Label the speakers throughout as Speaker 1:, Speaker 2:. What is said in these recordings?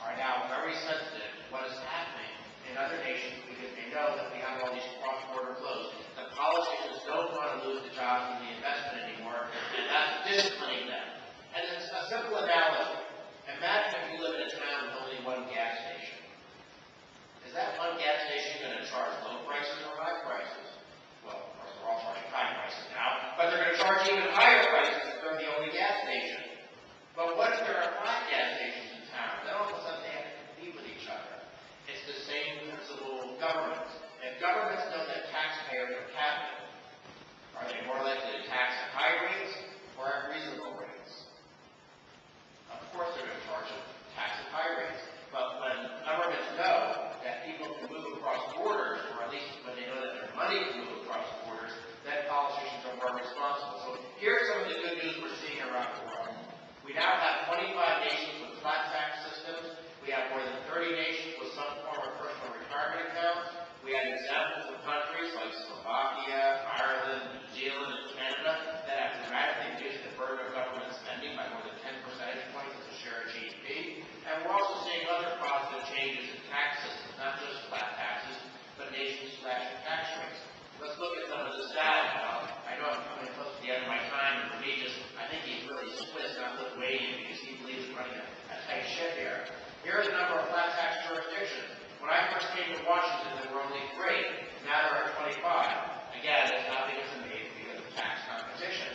Speaker 1: are now very sensitive to what is happening in other nations because they know that we have all these cross-border flows. The politicians don't want to lose the jobs and the investment anymore, and that's disciplining them. And it's a simple analogy. Imagine if you live in a town with only one gas station. Is that one gas station going to charge low prices or high prices? Well, of course, they're all charging high prices now, but they're going to charge even higher prices if they're the only gas station. But what if there are 5 gas stations in town? Then all of a sudden they have to compete with each other. It's the same principle of governments. If governments know that taxpayers are captive, are they more likely to tax at high rates or at reasonable rates? Of course they're going to charge a tax at high rates. But when governments know that people can move across borders, or at least when they know that their money can move across borders, then politicians are more responsible. So here's some of the good news we're seeing around the world. We now have 25 nations with flat tax systems. We have more than 30 nations with some form of personal retirement accounts. We have examples of countries like Slovakia, Ireland, New Zealand, and Canada that have dramatically reduced the burden of government spending by more than 10 percentage points as a share of GDP. And we're also seeing other positive changes in tax systems, not just flat taxes, but nation-slashing tax rates. Let's look at some of this data now. I know I'm coming close to the end of my time, and for me, I think he's really Swiss, not Lithuanian, because he believes in running a tight ship here. Here's the number of flat tax jurisdictions. When I first came to Washington, there were only 3. Now there are 25. Again, it's not because of me, it's because of tax competition.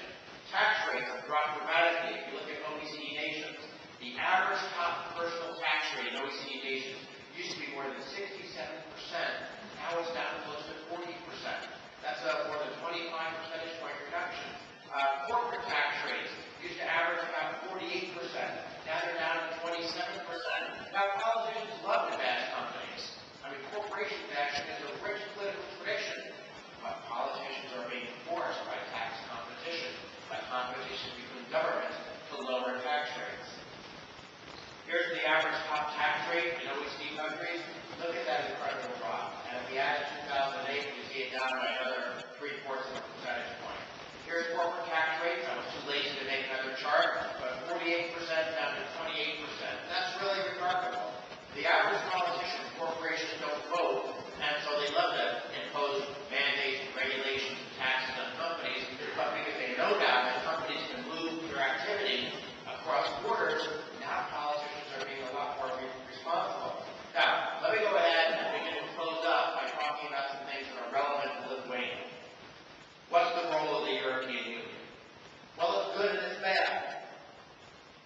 Speaker 1: Tax rates have dropped dramatically. If you look at OECD nations, the average top personal tax rate in OECD nations used to be more than 67%. Now it's down close to 40%. That's a more than 25 percentage point reduction. Corporate tax rates used to average about 48%. Now they're down to 27%. Now politicians love to bash companies. I mean, corporation bashing is a rich political tradition. But politicians are being forced by tax competition, by competition between governments to lower tax rates. Here's the average top tax rate in OECD countries. Look at that incredible drop. And if we add 2008, you see it down by another 3/4 of a percentage point. Here's corporate tax rates. I was too lazy to make another chart, but 48% down to 28%. That's really remarkable. The average politician, corporations don't vote, and so they love to impose mandates, regulations, and taxes on companies, but because they know now that companies can move their activity across borders, now politicians are being a lot more responsible. Now, let me go ahead and begin to close up by talking about some things that are relevant to Lithuania. What's the role of the European Union? Well, it's good and it's bad.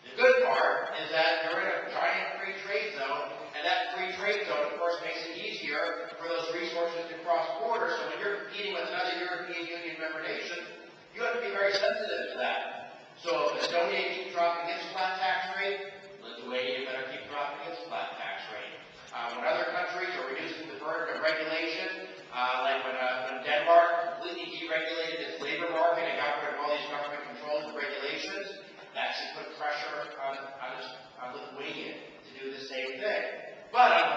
Speaker 1: The good part is that you're in a giant free trade zone, and that free trade zone, of course, makes it easier for those resources to cross borders. So when you're competing with another European Union member nation, you have to be very sensitive to that. So if Estonia keeps dropping its flat tax rate, Lithuania better keep dropping its flat tax rate. When other countries are reducing the burden of regulation, like when Denmark completely deregulated its labor market and got rid of all these government controls and regulations, that should put pressure on Lithuania to do the same thing. But on the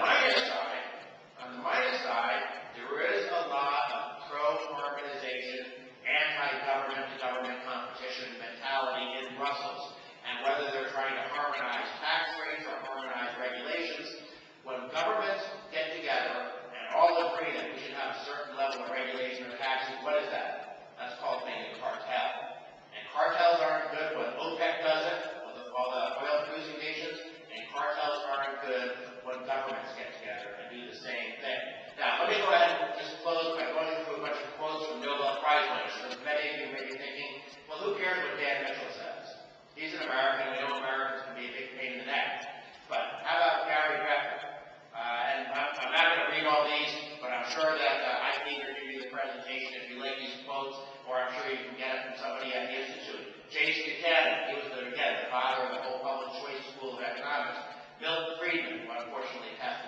Speaker 1: minus side, there is a lot of pro-harmonization, anti-government-to-government competition mentality in Brussels. And whether they're trying to harmonize tax rates or harmonize regulations, when governments get together and all agree that we should have a certain level of regulation or taxes, what is that? That's called being a cartel. And cartels aren't good when OPEC does it, with all the oil-producing nations, and cartels aren't good when governments get together and do the same thing. Now, let me go ahead and just close by going through a bunch of quotes from Nobel Prize winners, because many of you may be thinking, well, who cares what Dan Mitchell says? He's an American, we know Americans can be a big pain in the neck. But how about Gary Becker? And I'm not going to read all these, but I'm sure that I can either give you the presentation if you like these quotes, or I'm sure you can get it from somebody at the Institute. James Buchanan, he was, the father of the whole public choice school of economics. Milton Friedman, who unfortunately passed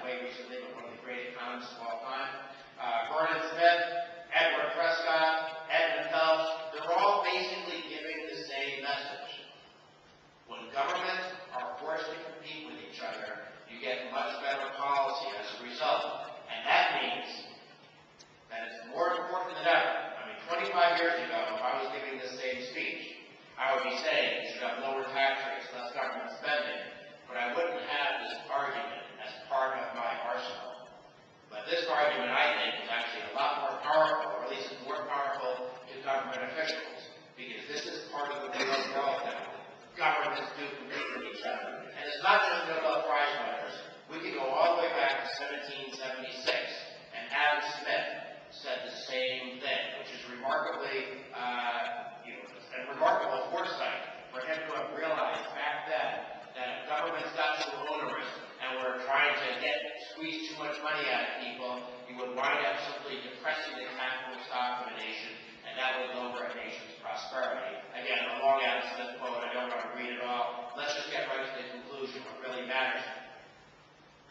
Speaker 1: money out of people, you would wind up simply depressing the capital stock of a nation, and that would lower a nation's prosperity. Again, a long Adam Smith quote, I don't want to read it all. Let's just get right to the conclusion. What really matters.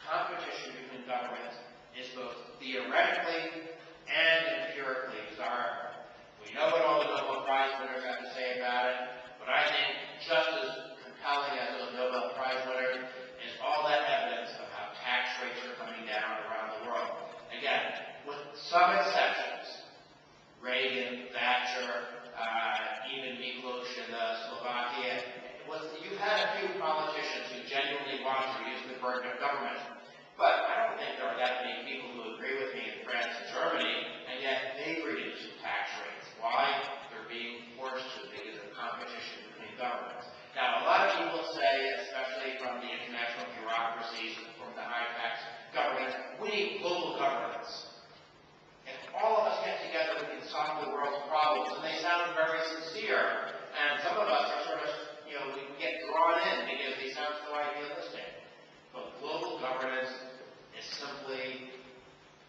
Speaker 1: Competition between governments is both theoretically and empirically desirable. We know what all the Nobel Prize winners have to say about it, but I think just as compelling as those Nobel Prize winners is all that evidence of how tax rates are coming down around the world. Again, with some exceptions, Reagan, Thatcher, even Miklos in Slovakia, you had a few politicians who genuinely wanted to reduce the burden of government. But I don't think there are that many people who agree with me in France and Germany, and yet they've reduced tax rates. Why? They're being forced to because of competition between governments. Now, a lot of people say, especially from the international bureaucracies, from the high-tax governments, we need global governance. If all of us get together, we can solve the world's problems. And they sound very sincere. And some of us are sort of, we get drawn in because they sound so idealistic. But global governance is simply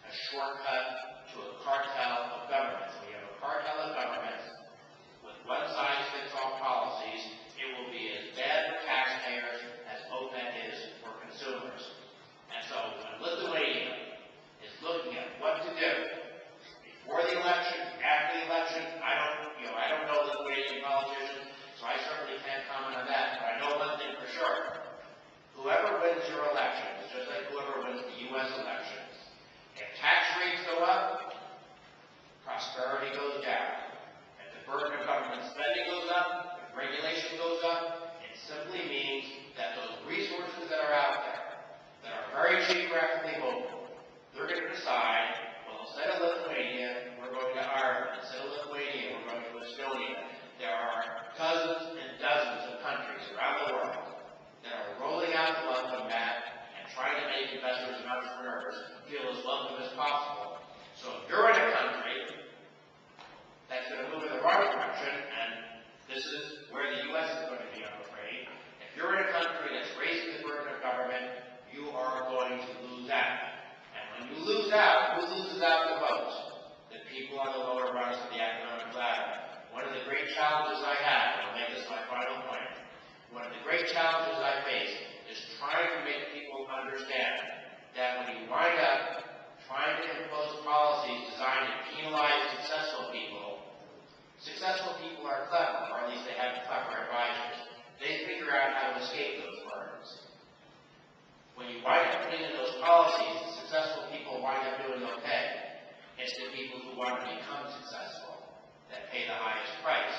Speaker 1: a shortcut to a cartel of governments. We have a cartel of governments with one-size-fits-all policies. It will be as bad for taxpayers as OPEC is for consumers. And so when Lithuania is looking at what to do before the election, after the election, I don't know Lithuanian politicians, so I certainly can't comment on that. But I know one thing for sure. Whoever wins your elections, just like whoever wins the U.S. elections, if tax rates go up, prosperity goes down. If the burden of government spending goes up, if regulation goes up, it simply means that those resources that are out there, that are very geographically local, they're going to decide, well, instead of Lithuania, we're going to Ireland. Instead of Lithuania, we're going to Estonia. There are dozens and dozens of countries around the world that are rolling out the welcome mat and trying to make investors and entrepreneurs feel as welcome as possible. So if you're in a country that's going to move in the wrong direction, and this is where the U.S. is going to be, I'm afraid, if you're in a country that's raising the burden of government, you are going to lose out. And when you lose out, who loses out the most? The people on the lower rungs of the economic ladder. One of the great challenges I have, and I'll make this my final point, one of the great challenges I face is trying to make people understand that when you wind up trying to impose policies designed to penalize successful people are clever, or at least they have clever advisors. They figure out how to escape those burdens. When you wind up putting in those policies, the successful people wind up doing okay. It's the people who want to become successful that pay the highest price.